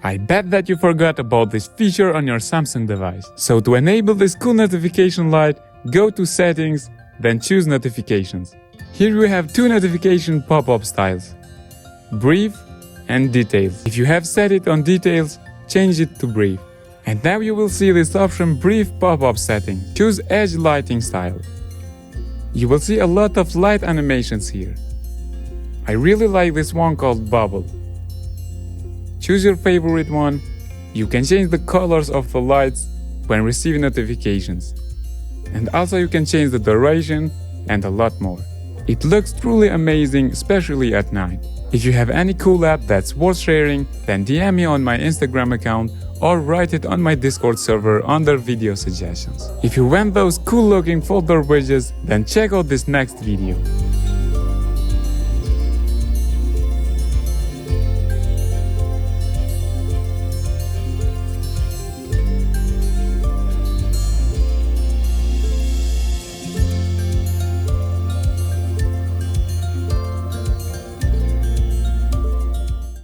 I bet that you forgot about this feature on your Samsung device. So to enable this cool notification light, go to Settings, then choose Notifications. Here we have two notification pop-up styles: Brief and Details. If you have set it on Details, change it to Brief. And now you will see this option Brief pop-up setting. Choose Edge Lighting Style. You will see a lot of light animations here. I really like this one called Bubble. Choose your favorite one. You can change the colors of the lights when receiving notifications. And also you can change the duration and a lot more. It looks truly amazing, especially at night. If you have any cool app that's worth sharing, then DM me on my Instagram account or write it on my Discord server under video suggestions. If you want those cool looking folder widgets, then check out this next video.